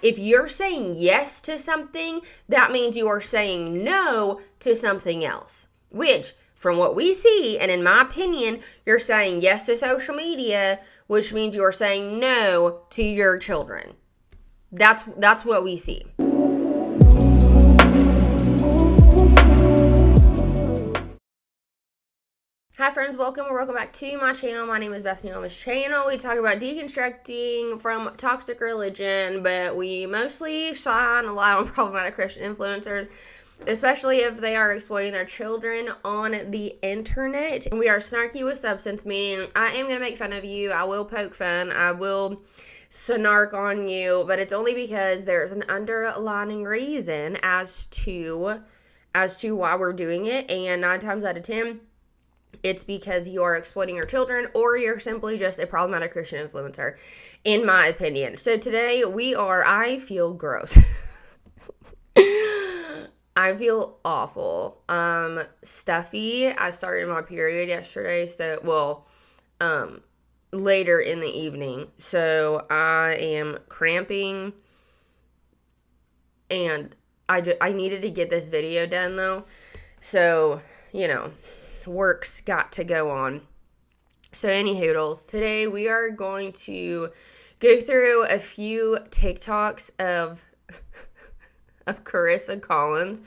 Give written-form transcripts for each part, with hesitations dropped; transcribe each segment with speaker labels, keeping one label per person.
Speaker 1: If you're saying yes to something, that means you are saying no to something else. Which, from what we see, and in my opinion, you're saying yes to social media, which means you're saying no to your children. That's what we see. Hi friends, welcome back to my channel. My name is Bethany. On this channel, we talk about deconstructing from toxic religion, but we mostly shine a light on problematic Christian influencers, especially if they are exploiting their children on the internet. We are snarky with substance, meaning I am going to make fun of you, I will poke fun, I will snark on you, but it's only because there's an underlying reason as to why we're doing it, and 9 times out of 10, it's because you are exploiting your children or you're simply just a problematic Christian influencer, in my opinion. So today I feel gross. I feel awful. Stuffy. I started my period yesterday, later in the evening. So I am cramping, and I needed to get this video done though. So, work's got to go on. So anyhoodles, today we are going to go through a few TikToks of Carissa Collins,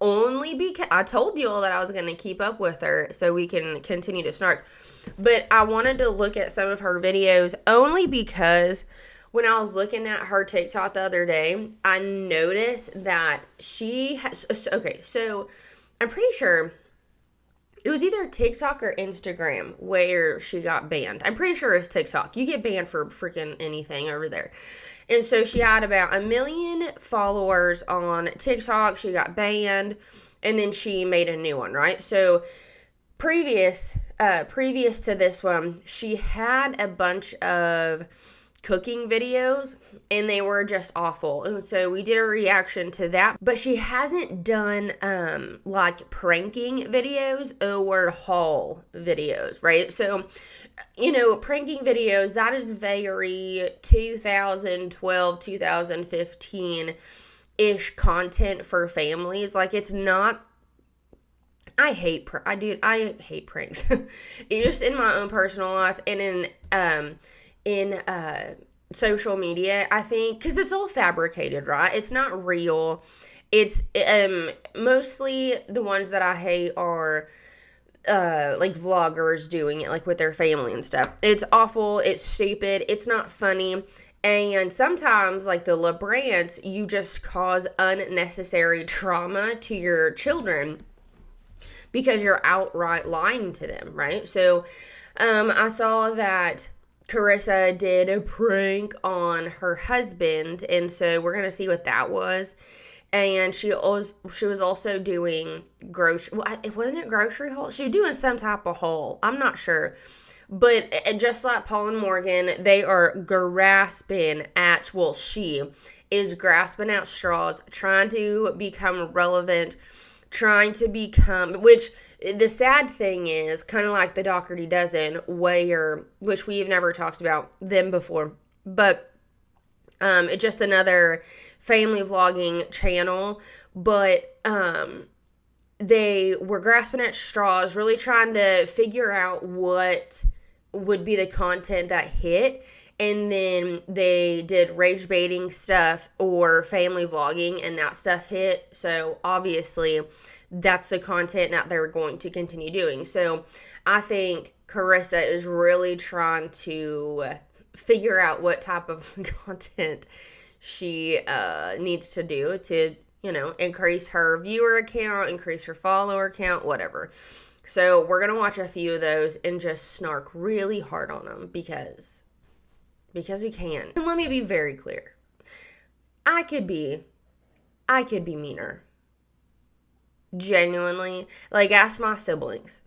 Speaker 1: only because I told you all that I was going to keep up with her so we can continue to snark. But I wanted to look at some of her videos only because when I was looking at her TikTok the other day, I noticed that she has, okay, so I'm pretty sure it was either TikTok or Instagram where she got banned. I'm pretty sure it's TikTok. You get banned for freaking anything over there. And so she had about 1 million followers on TikTok. She got banned, and then she made a new one, right? So previous to this one, she had a bunch of cooking videos, and they were just awful. And so we did a reaction to that, but she hasn't done like pranking videos or haul videos, right? So pranking videos, that is very 2012 2015 ish content for families. Like, it's not, I hate pranks. Just in my own personal life and in social media, I think, because it's all fabricated, right? It's not real. It's mostly the ones that I hate are like vloggers doing it, like with their family and stuff. It's awful. It's stupid. It's not funny. And sometimes, like the LeBrants, you just cause unnecessary trauma to your children because you're outright lying to them, right? So I saw that Karissa did a prank on her husband, and so we're gonna see what that was. And she was also doing grocery haul. She was doing some type of haul. I'm not sure, but just like Paul and Morgan, they are grasping at. Well, she is grasping at straws, trying to become relevant, which. The sad thing is, kind of like the Doherty Dozen, which we've never talked about them before, but it's just another family vlogging channel, but they were grasping at straws, really trying to figure out what would be the content that hit, and then they did rage baiting stuff or family vlogging, and that stuff hit, so obviously that's the content that they're going to continue doing. So I think Karissa is really trying to figure out what type of content she needs to do to, increase her viewer account, increase her follower count, whatever. So we're going to watch a few of those and just snark really hard on them because we can. And let me be very clear. I could be meaner. Genuinely, like, ask my siblings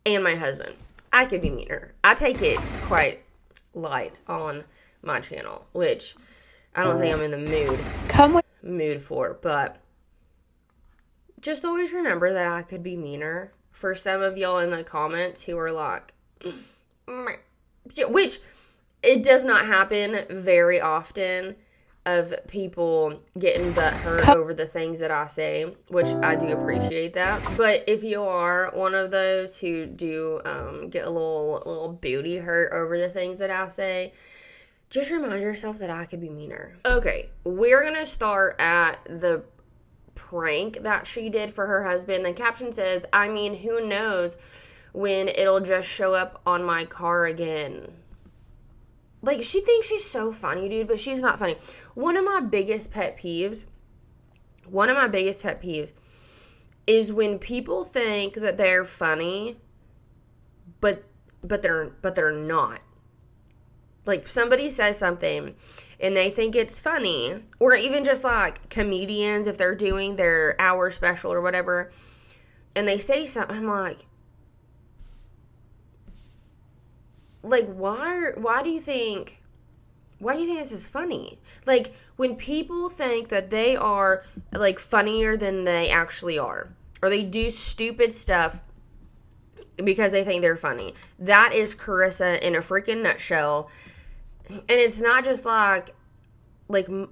Speaker 1: and my husband. I could be meaner. I take it quite light on my channel, which I don't think I'm in the mood for, but just always remember that I could be meaner. For some of y'all in the comments who are like, which it does not happen very often. of people getting butthurt over the things that I say, which I do appreciate that. But if you are one of those who do get a little booty hurt over the things that I say, just remind yourself that I could be meaner. Okay, we're gonna start at the prank that she did for her husband. The caption says, I mean, who knows when it'll just show up on my car again. Like, she thinks she's so funny, dude, but she's not funny. One of my biggest pet peeves is when people think that they're funny, but they're not. Like, somebody says something and they think it's funny, or even just like comedians, if they're doing their hour special or whatever, and they say something, I'm like, why do you think this is funny? Like, when people think that they are like funnier than they actually are, or they do stupid stuff because they think they're funny, that is Karissa in a freaking nutshell. And it's not just like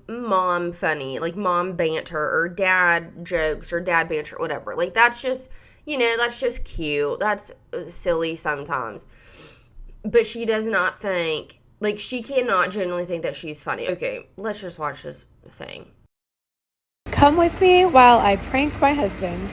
Speaker 1: mom funny, like mom banter or dad jokes or dad banter, whatever. Like, that's just, that's just cute. That's silly sometimes. But she does not think, like, she cannot genuinely think that she's funny. Okay, let's just watch this thing.
Speaker 2: Come with me while I prank my husband.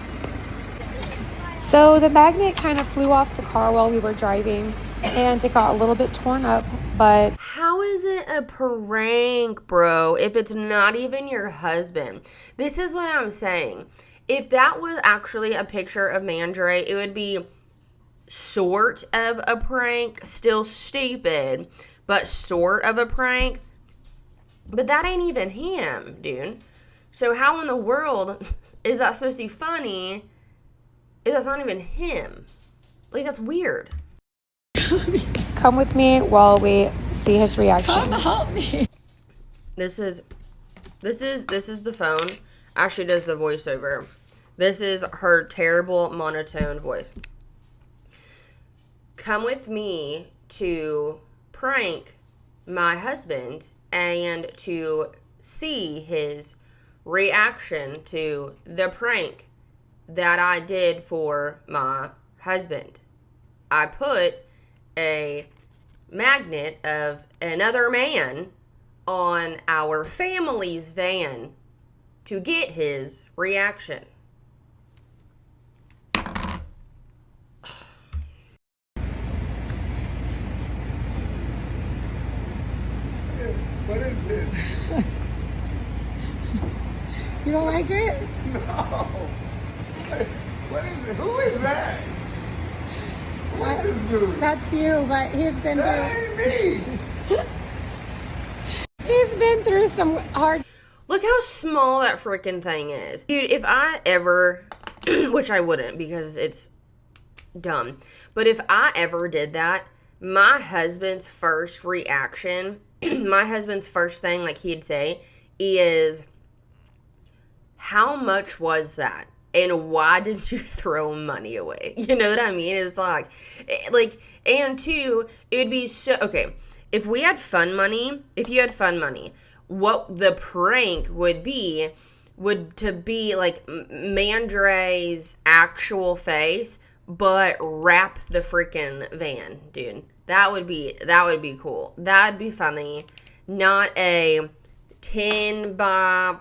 Speaker 2: So the magnet kind of flew off the car while we were driving, and it got a little bit torn up, but...
Speaker 1: How is it a prank, bro, if it's not even your husband? This is what I'm saying. If that was actually a picture of Mandre, it would be sort of a prank, still stupid, but sort of a prank. But that ain't even him, dude. So how in the world is that supposed to be funny if that's not even him? Like, that's weird.
Speaker 2: Come with me while we see his reaction.
Speaker 3: Come help me.
Speaker 1: This is the phone. Ashley does the voiceover. This is her terrible monotone voice. Come with me to prank my husband and to see his reaction to the prank that I did for my husband. I put a magnet of another man on our family's van to get his reaction.
Speaker 4: What is it?
Speaker 2: You don't like it?
Speaker 4: No. What is it? Who is that? Who is this dude?
Speaker 2: That's you, but he's been
Speaker 4: That ain't me.
Speaker 2: He's been through some hard...
Speaker 1: Look how small that freaking thing is. Dude, if I ever, which I wouldn't because it's dumb, but if I ever did that, my husband's first reaction, my husband's first thing, like he'd say, is, how much was that? And why did you throw money away? You know what I mean? It's like, and two, it'd be so, okay, if you had fun money, what the prank would to be like Mandre's actual face, but wrap the freaking van, dude. That would be cool. That'd be funny. Not a 10 by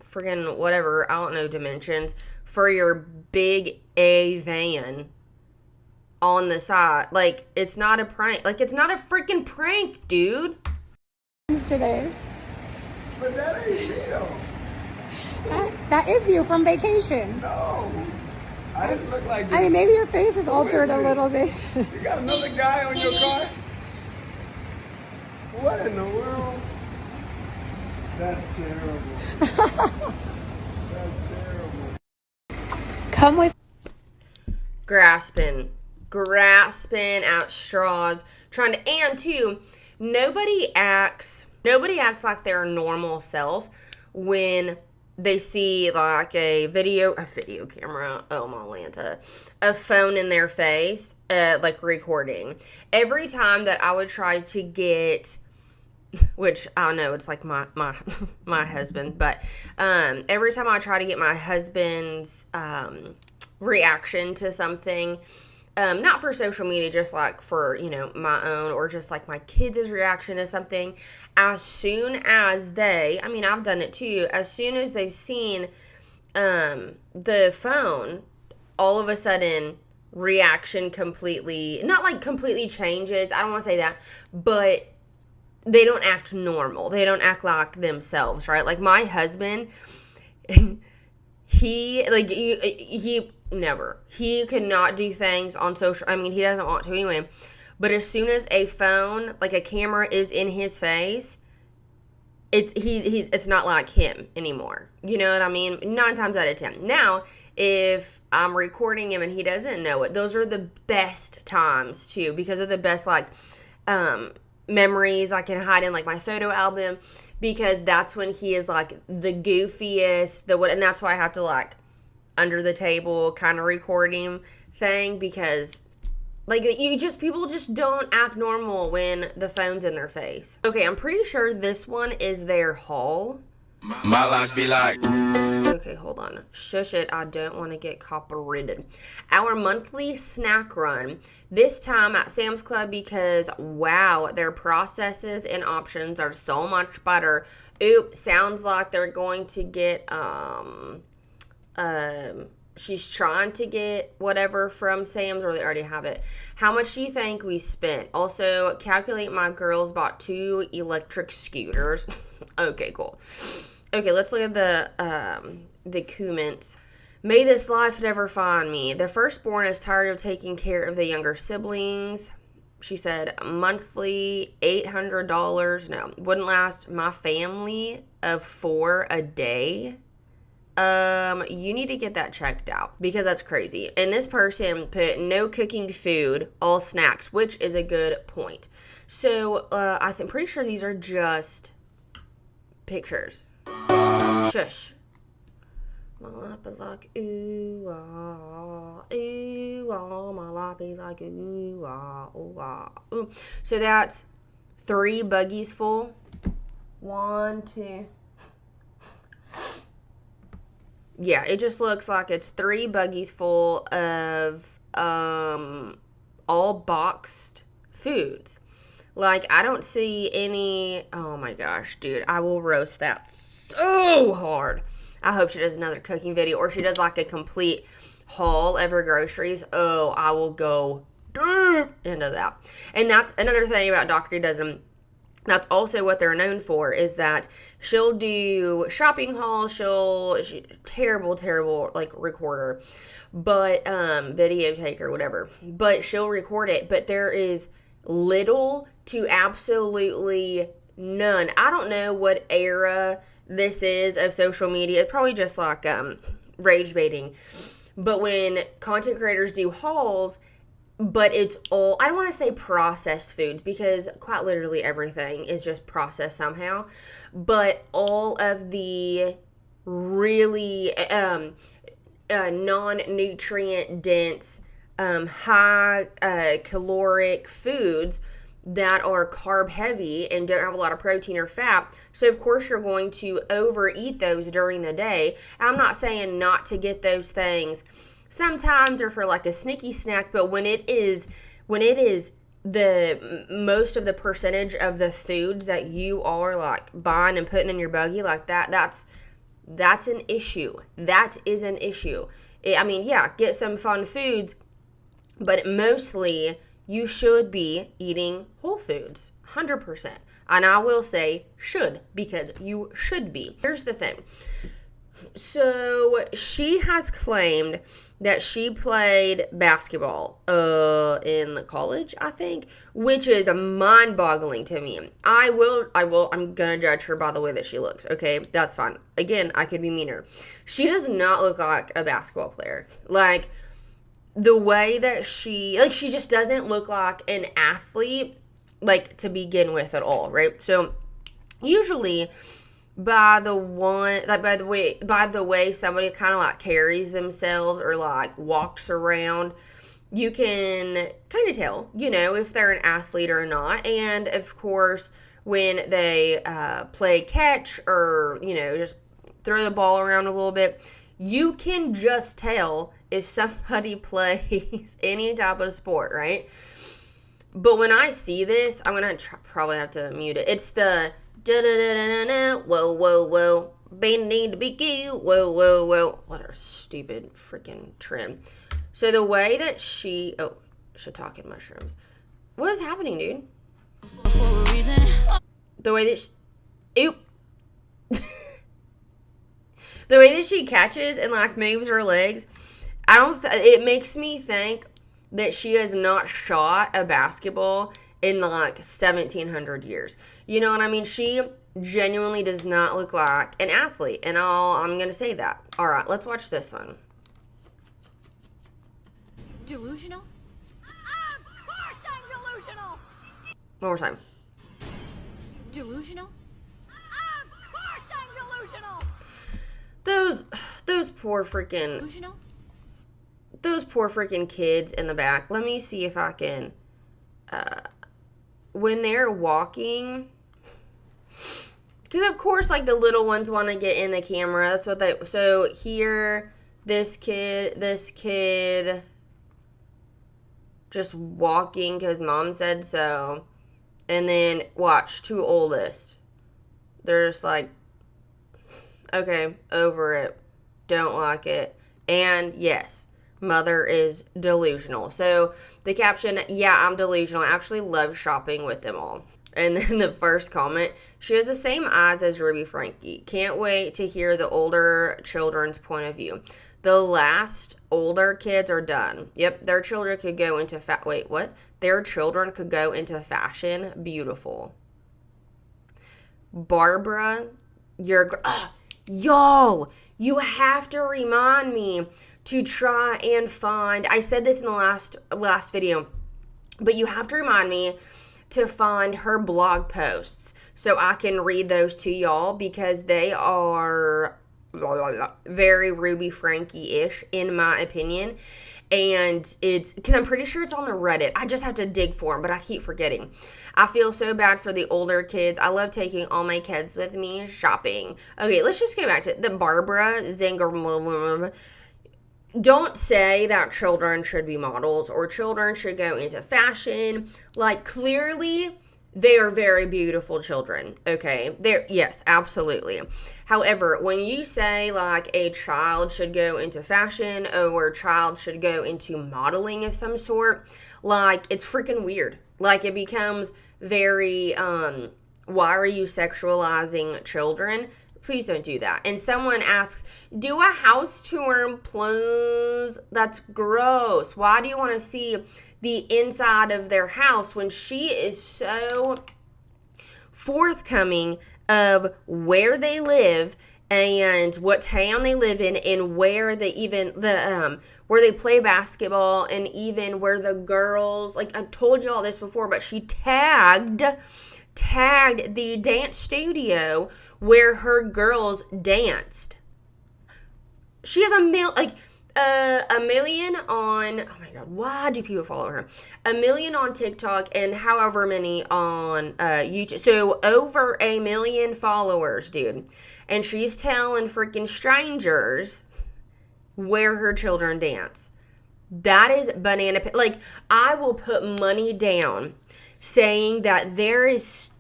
Speaker 1: freaking whatever, I don't know dimensions, for your big A van on the side. Like, it's not a prank. Like, it's not a freaking prank, dude.
Speaker 2: Today.
Speaker 4: But that ain't me though.
Speaker 2: That is you from vacation.
Speaker 4: No. I didn't look like this.
Speaker 2: I mean, maybe your face is altered a
Speaker 4: this?
Speaker 2: little bit.
Speaker 4: You got another guy on your car? What in the world? That's terrible. That's terrible.
Speaker 2: Come with...
Speaker 1: Grasping at straws, trying to, and two, nobody acts like their normal self when they see like a video camera, oh my Lanta, a phone in their face, like recording. Every time that I would try to get which I know it's like my husband, but every time I try to get my husband's reaction to something, not for social media, just like for, my own, or just like my kids' reaction to something, as soon as I've done it too, as soon as they've seen the phone, all of a sudden reaction completely, not like completely changes, I don't want to say that, but they don't act normal. They don't act like themselves, right? Like my husband, he never. He cannot do things on social. I mean, he doesn't want to anyway. But as soon as a phone, like a camera, is in his face, it's not like him anymore. You know what I mean? 9 times out of 10. Now, if I'm recording him and he doesn't know it, those are the best times too, because they're the best memories I can hide in like my photo album, because that's when he is like the goofiest, and that's why I have to like under the table kind of record him thing, because like people just don't act normal when the phone's in their face. Okay, I'm pretty sure this one is their haul.
Speaker 4: My life be like.
Speaker 1: Okay, hold on. Shush it. I don't want to get copyrighted. Our monthly snack run. This time at Sam's Club, because wow, their processes and options are so much better. Oops, sounds like they're going to get she's trying to get whatever from Sam's, or they already have it. How much do you think we spent? Also, calculate my girls bought 2 electric scooters. Okay, cool. Okay, let's look at the comments. May this life never find me. The firstborn is tired of taking care of the younger siblings. She said monthly $800. No, wouldn't last my family of 4 a day. You need to get that checked out, because that's crazy. And this person put no cooking food, all snacks, which is a good point. So, I'm pretty sure these are just pictures. Shush. My life be like ooh ah, my life be like ooh ah, ooh ah, ooh. So that's 3 buggies full. 1, 2. Yeah, it just looks like it's 3 buggies full of all boxed foods. Like, I don't see any. Oh my gosh, dude, I will roast that so hard. I hope she does another cooking video, or she does like a complete haul of her groceries. Oh, I will go deep into that. And that's another thing about Dr. Dozen. That's also what they're known for, is that she'll do shopping hauls. She's terrible, like, recorder, but, video taker, whatever, but she'll record it, but there is little to absolutely none. I don't know what era this is of social media. It's probably just like, rage baiting, but when content creators do hauls, but it's all, I don't want to say processed foods, because quite literally everything is just processed somehow, but all of the really non-nutrient dense, high caloric foods that are carb heavy and don't have a lot of protein or fat. So of course you're going to overeat those during the day. I'm not saying not to get those things sometimes, or for like a sneaky snack, but when it is the most of the percentage of the foods that you are like buying and putting in your buggy, like that's an issue. That is an issue. I mean, yeah, get some fun foods, but mostly you should be eating whole foods, 100%. And I will say should, because you should be. Here's the thing. So she has claimed that she played basketball in college, I think, which is mind-boggling to me. I'm gonna judge her by the way that she looks, okay? That's fine. Again, I could be meaner. She does not look like a basketball player. Like, the way that she just doesn't look like an athlete, like, to begin with at all, right? So usually by the way somebody kind of like carries themselves or like walks around, you can kind of tell, if they're an athlete or not. And of course, when they play catch or, just throw the ball around a little bit, you can just tell if somebody plays any type of sport, right? But when I see this, I'm going to probably have to mute it. It's the da-da-da-da-da-da, whoa, whoa, whoa, baby need to be cute, whoa, whoa, whoa. What a stupid freaking trend. So the way that she shiitake mushrooms. What is happening, dude? The way that the way that she catches and like moves her legs, it makes me think that she has not shot a basketball in like 1700 years. You know what I mean? She genuinely does not look like an athlete, and I'm going to say that. All right, let's watch this one.
Speaker 3: Delusional? Of course I'm delusional!
Speaker 1: One more time.
Speaker 3: Delusional? Of course I'm delusional!
Speaker 1: Those poor freaking...
Speaker 3: Delusional?
Speaker 1: Those poor freaking kids in the back. Let me see if I can... when they're walking... Because, of course, like, the little ones want to get in the camera. That's what they... So, here, this kid... just walking because mom said so. And then, watch, two oldest. They're just like, okay, over it. Don't like it. And, yes, mother is delusional. So, the caption, yeah, I'm delusional. I actually love shopping with them all. And then the first comment, she has the same eyes as Ruby Frankie. Can't wait to hear the older children's point of view. The last older kids are done. Yep, their children could go into Their children could go into fashion. Beautiful. Barbara, y'all, you have to remind me to try and find. I said this in the last video, but you have to remind me to find her blog posts so I can read those to y'all because they are very Ruby Frankie-ish in my opinion. And it's because I'm pretty sure it's on the Reddit. I just have to dig for them, but I keep forgetting. I feel so bad for the older kids. I love taking all my kids with me shopping. Okay, let's just go back to the Barbara Zinger. Don't say that children should be models or children should go into fashion. Like, clearly, they are very beautiful children, okay? Yes, absolutely. However, when you say, like, a child should go into fashion or a child should go into modeling of some sort, like, it's freaking weird. Like, it becomes very, why are you sexualizing children? Please don't do that. And someone asks, do a house tour, please. That's gross. Why do you want to see the inside of their house when she is so forthcoming of where they live and what town they live in and where they where they play basketball and even where the girls, like I told you all this before, but she tagged the dance studio where her girls danced. She has a million on, oh my god, why do people follow her? 1 million on TikTok and however many on YouTube. So over 1 million followers, dude. And she's telling freaking strangers where her children dance. That is banana. Like, I will put money down saying that there is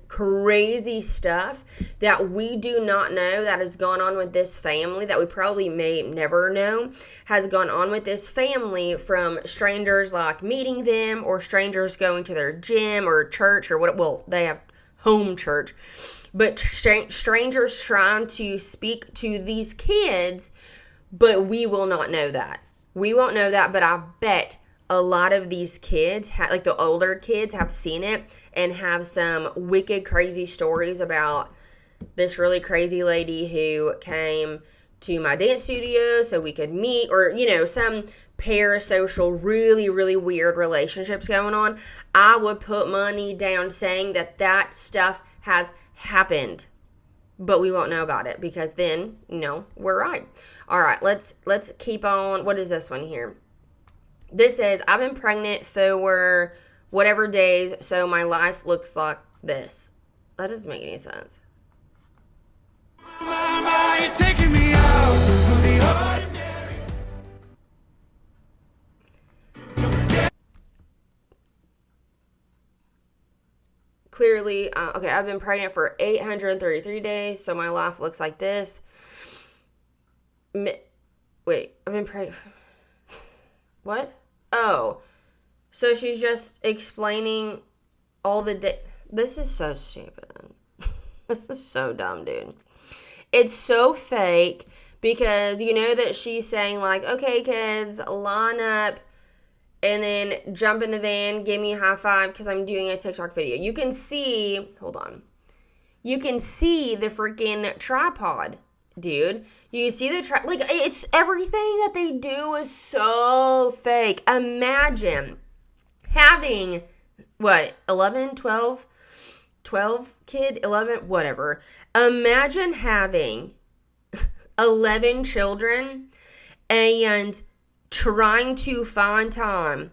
Speaker 1: crazy stuff that we do not know that has gone on with this family that we probably may never know has gone on with this family from strangers like meeting them or strangers going to their gym or church or what. Well, they have home church, but strangers trying to speak to these kids, but we will not know that. We won't know that, but I bet a lot of these kids, like the older kids, have seen it and have some wicked, crazy stories about this really crazy lady who came to my dance studio so we could meet, or, some parasocial, really, really weird relationships going on. I would put money down saying that stuff has happened, but we won't know about it because then, we're right. All right, let's keep on. What is this one here? This says, I've been pregnant for, whatever days, so my life looks like this. That doesn't make any sense.
Speaker 4: You're taking me out of the ordinary.
Speaker 1: Clearly, okay, I've been pregnant for 833 days, so my life looks like this. Wait, I've been pregnant. What? Oh, so she's just explaining all the day. This is so stupid. This is so dumb, dude. It's so fake because you know that she's saying like, okay, kids, line up and then jump in the van, give me a high five because I'm doing a TikTok video. You can see, hold on. You can see the freaking tripod, dude. You can see the like, it's everything that they do is so fake. Imagine having, what, 11, 12 kid, 11, whatever. Imagine having 11 children and trying to find time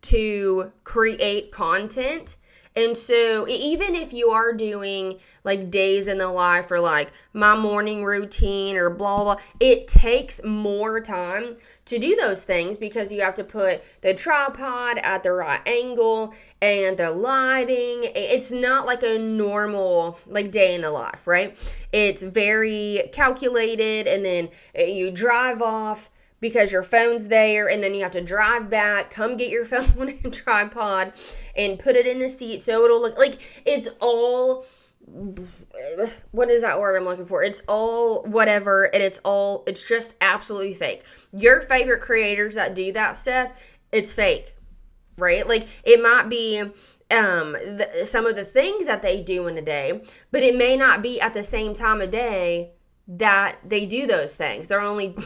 Speaker 1: to create content. And so even if you are doing like days in the life or like my morning routine or blah, blah, it takes more time to do those things because you have to put the tripod at the right angle and the lighting. It's not like a normal like day in the life, right? It's very calculated, and then you drive off because your phone's there, and then you have to drive back, come get your phone and tripod and put it in the seat so it'll look like it's all, what is that word I'm looking for? It's all whatever, and it's just absolutely fake. Your favorite creators that do that stuff, it's fake, right? Like it might be some of the things that they do in a day, but it may not be at the same time of day that they do those things. They're only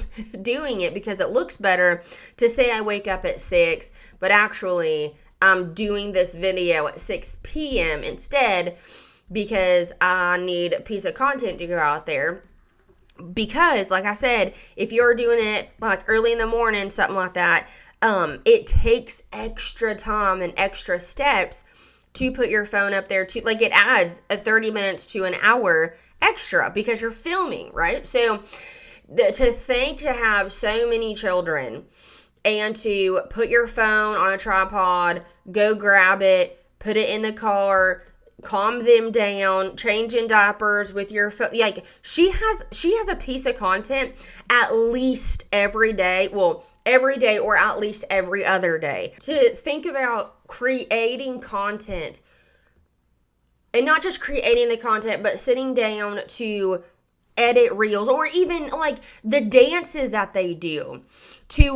Speaker 1: doing it because it looks better to say I wake up at 6, but actually I'm doing this video at 6 p.m. instead because I need a piece of content to go out there. Because, like I said, if you're doing it like early in the morning, something like that, it takes extra time and extra steps to put your phone up there to, like, it adds a 30 minutes to an hour extra because you're filming, right? So to think to have so many children and to put your phone on a tripod, go grab it, put it in the car, calm them down, changing diapers with your phone. Like she has a piece of content at least every day. Well, every day or at least every other day. To think about creating content, and not just creating the content, but sitting down to edit reels, or even like the dances that they do to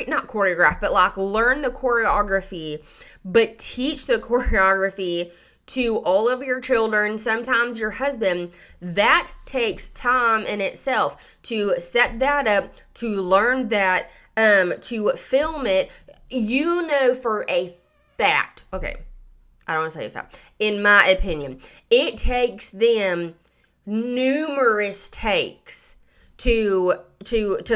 Speaker 1: not choreograph, but like learn the choreography, but teach the choreography to all of your children, sometimes your husband. That takes time in itself to set that up, to learn that, to film it. You know for a fact, okay, I don't want to say a fact, in my opinion, it takes them numerous takes to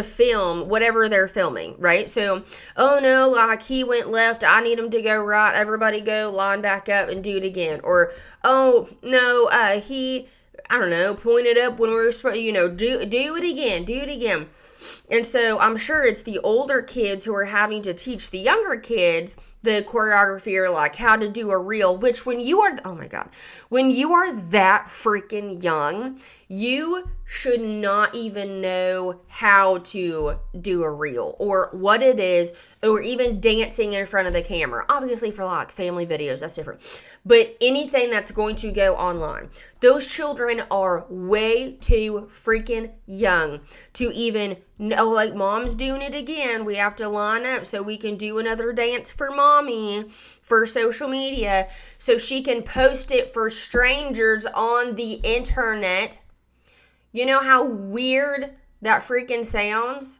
Speaker 1: film whatever they're filming, right? So, oh no, like he went left, I need him to go right, everybody go line back up and do it again. Or, oh no, he, I don't know, pointed up when we were supposed, do it again. And so I'm sure it's the older kids who are having to teach the younger kids the choreography, or like how to do a reel, which when you are, oh my God, when you are that freaking young, you should not even know how to do a reel or what it is, or even dancing in front of the camera. Obviously for like family videos, that's different. But anything that's going to go online, those children are way too freaking young to even know, like, mom's doing it again. We have to line up so we can do another dance for mommy for social media so she can post it for strangers on the internet. You know how weird that freaking sounds?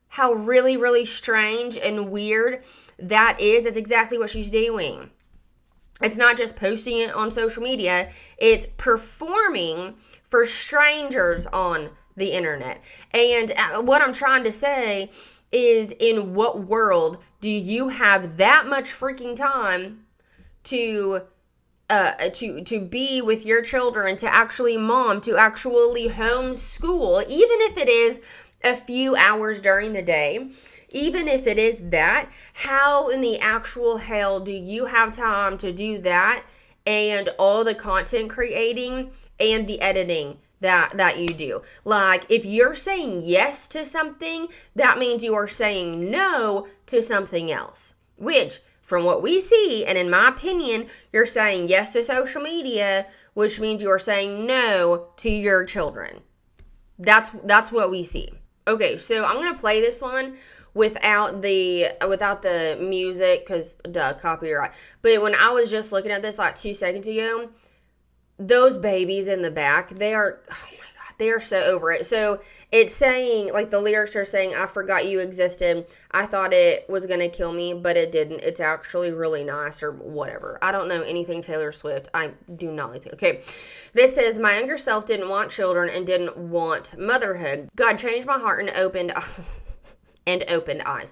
Speaker 1: How really, really strange and weird that is? It's exactly what she's doing. It's not just posting it on social media. It's performing for strangers on the internet. And what I'm trying to say is, in what world do you have that much freaking time to be with your children, to actually homeschool, even if it is a few hours during the day, even if it is that, how in the actual hell do you have time to do that and all the content creating and the editing that you do? Like, if you're saying yes to something, that means you are saying no to something else, which, from what we see, and in my opinion, you're saying yes to social media, which means you're saying no to your children. That's what we see. Okay, so I'm gonna play this one without the music, because copyright. But when I was just looking at this like 2 seconds ago, those babies in the back, they are, oh my God, they are so over it. So it's saying, like, the lyrics are saying, I forgot you existed. I thought it was going to kill me, but it didn't. It's actually really nice, or whatever. I don't know anything Taylor Swift. I do not like it. Okay. This says, my younger self didn't want children and didn't want motherhood. God changed my heart and opened eyes.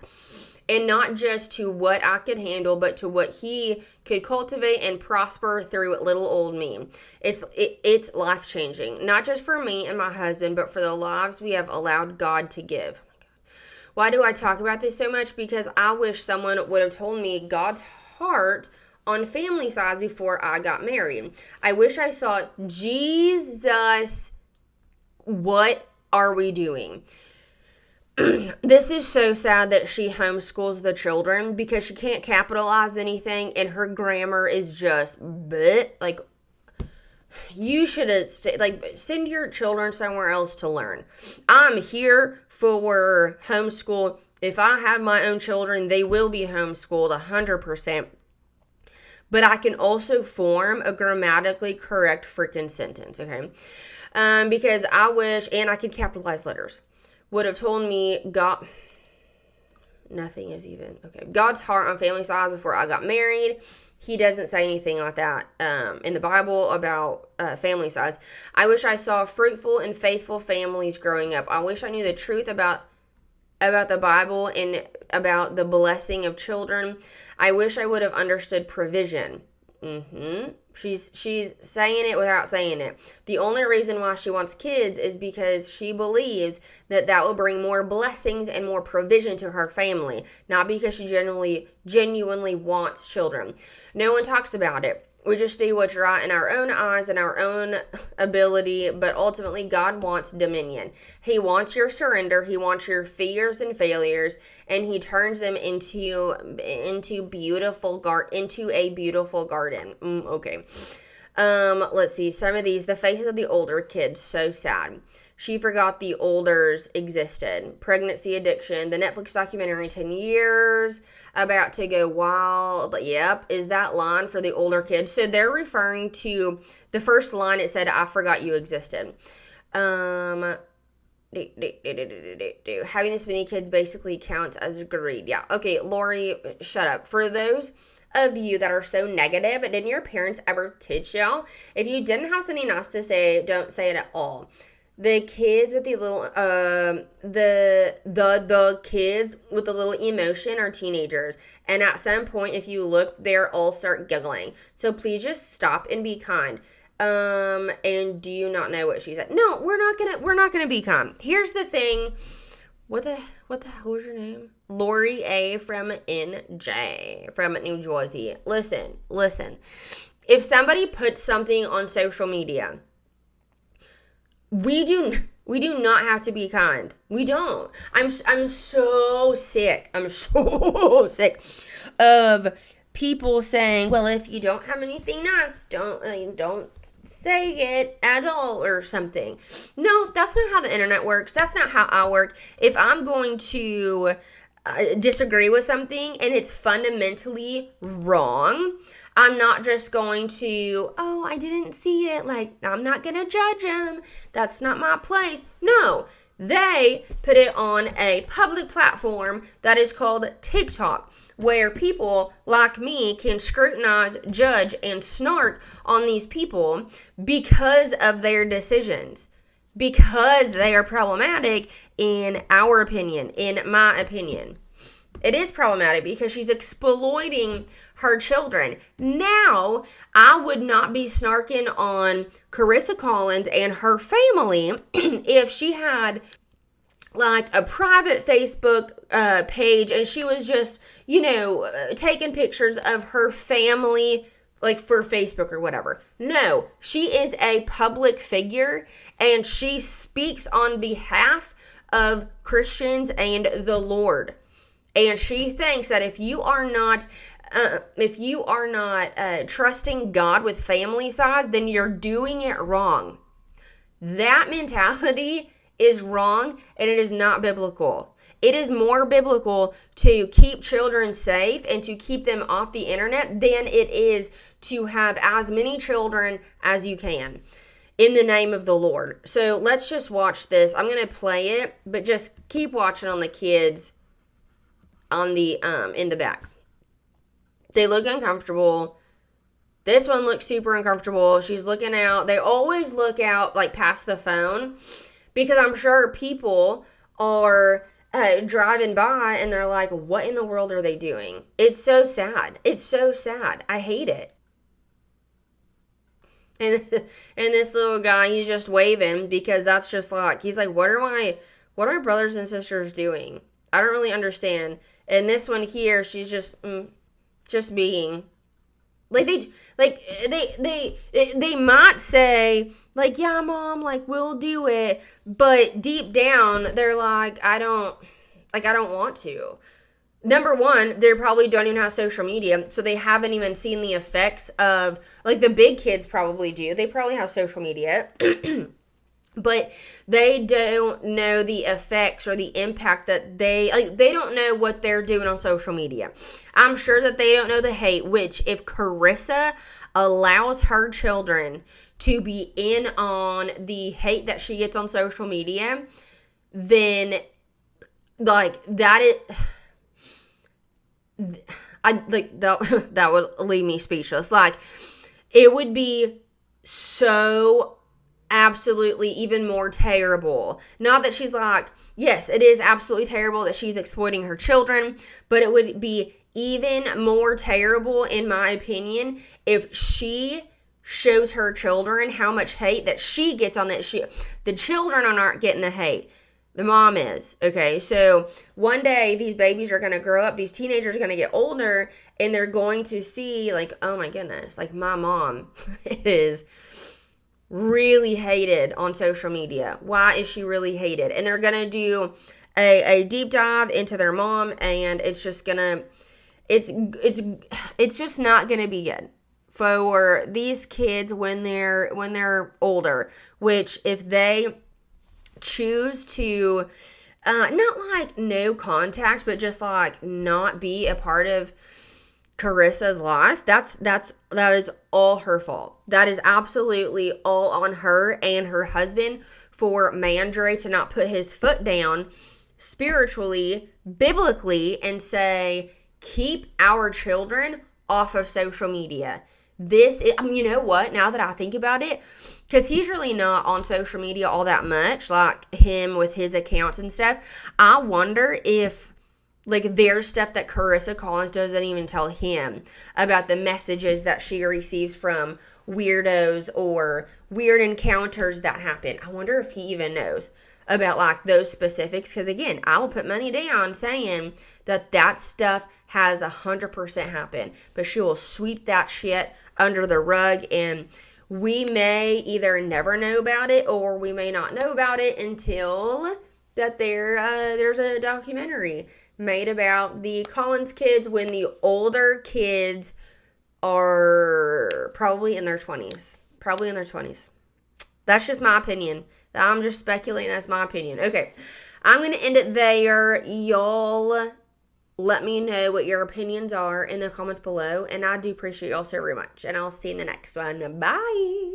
Speaker 1: And not just to what I could handle, but to what he could cultivate and prosper through little old me. It's life-changing, not just for me and my husband, but for the lives we have allowed God to give. Oh my God. Why do I talk about this so much? Because I wish someone would have told me God's heart on family size before I got married. I wish I saw, Jesus, what are we doing? This is so sad that she homeschools the children because she can't capitalize anything and her grammar is just bleh. Like, you should have send your children somewhere else to learn. I'm here for homeschool. If I have my own children, they will be homeschooled 100%. But I can also form a grammatically correct freaking sentence, okay? Because I wish, and I can capitalize letters. Would have told me nothing is even, okay, God's heart on family size before I got married. He doesn't say anything like that in the Bible about family size. I wish I saw fruitful and faithful families growing up. I wish I knew the truth about the Bible and about the blessing of children. I wish I would have understood provision. She's saying it without saying it. The only reason why she wants kids is because she believes that will bring more blessings and more provision to her family, not because she genuinely wants children. No one talks about it. We just do what's right in our own eyes and our own ability, but ultimately God wants dominion. He wants your surrender. He wants your fears and failures, and he turns them into a beautiful garden. Okay. Let's see. Some of these, the faces of the older kids, so sad. She forgot the olders existed. Pregnancy addiction. The Netflix documentary 10 years. About to go wild. Yep. Is that line for the older kids? So they're referring to the first line. It said, I forgot you existed. Having this many kids basically counts as greed. Yeah. Okay, Lori, shut up. For those of you that are so negative, didn't your parents ever teach y'all? If you didn't have something nice to say, don't say it at all. The kids with the little the kids with the little emotion are teenagers, and at some point, if you look, they're all start giggling. So please just stop and be kind. And do you not know what she said? No, we're not gonna be kind. Here's the thing. What the hell was your name? Lori A. from NJ from New Jersey. Listen. If somebody puts something on social media, we do not have to be kind. We don't. I'm so sick. I'm so sick of people saying, well, if you don't have anything nice, don't say it at all or something. No, that's not how the internet works. That's not how I work. If I'm going to disagree with something and it's fundamentally wrong, I'm not just going to, I didn't see it. Like, I'm not going to judge them. That's not my place. No, they put it on a public platform that is called TikTok, where people like me can scrutinize, judge, and snark on these people because of their decisions, because they are problematic in our opinion, in my opinion. It is problematic because she's exploiting her children. Now, I would not be snarking on Carissa Collins and her family if she had like a private Facebook page and she was just, taking pictures of her family like for Facebook or whatever. No, she is a public figure and she speaks on behalf of Christians and the Lord. And she thinks that if you are not trusting God with family size, then you're doing it wrong. That mentality is wrong and it is not biblical. It is more biblical to keep children safe and to keep them off the internet than it is to have as many children as you can in the name of the Lord. So let's just watch this. I'm going to play it, but just keep watching on the kids on the in the back. They look uncomfortable. This one looks super uncomfortable. She's looking out. They always look out like past the phone because I'm sure people are driving by and they're like, what in the world are they doing? It's so sad. It's so sad. I hate it. And this little guy, he's just waving because that's just like, he's like, what are my brothers and sisters doing? I don't really understand. And this one here, she's just being like they might say like, yeah, mom, like we'll do it, but deep down they're like, I don't want to. Number one, they probably don't even have social media, so they haven't even seen the effects of, like the big kids probably do. They probably have social media. But they don't know the effects or the impact that they don't know what they're doing on social media. I'm sure that they don't know the hate, which if Karissa allows her children to be in on the hate that she gets on social media, then like that that would leave me speechless. Like it would be so absolutely even more terrible. Not that she's like, yes, it is absolutely terrible that she's exploiting her children, but it would be even more terrible, in my opinion, if she shows her children how much hate that she gets on that. The children are not getting the hate. The mom is. Okay, so one day these babies are going to grow up, these teenagers are going to get older, and they're going to see like, oh my goodness, like my mom is really hated on social media. Why is she really hated? And they're gonna do a deep dive into their mom, and it's just gonna it's just not gonna be good for these kids when they're older. Which if they choose to not like no contact, but just like not be a part of Carissa's life, that is all her fault. That is absolutely all on her and her husband for Mandre to not put his foot down spiritually, biblically, and say, keep our children off of social media. This is, you know what, now that I think about it, because he's really not on social media all that much, like him with his accounts and stuff. I wonder if like there's stuff that Carissa Collins doesn't even tell him about, the messages that she receives from weirdos or weird encounters that happen. I wonder if he even knows about like those specifics. Because again, I will put money down saying that stuff has 100% happened. But she will sweep that shit under the rug, and we may either never know about it or we may not know about it until that there's a documentary made about the Collins kids when the older kids are probably in their 20s. Probably in their 20s. That's just my opinion. I'm just speculating. That's my opinion. Okay. I'm going to end it there. Y'all let me know what your opinions are in the comments below. And I do appreciate y'all so very much. And I'll see you in the next one. Bye.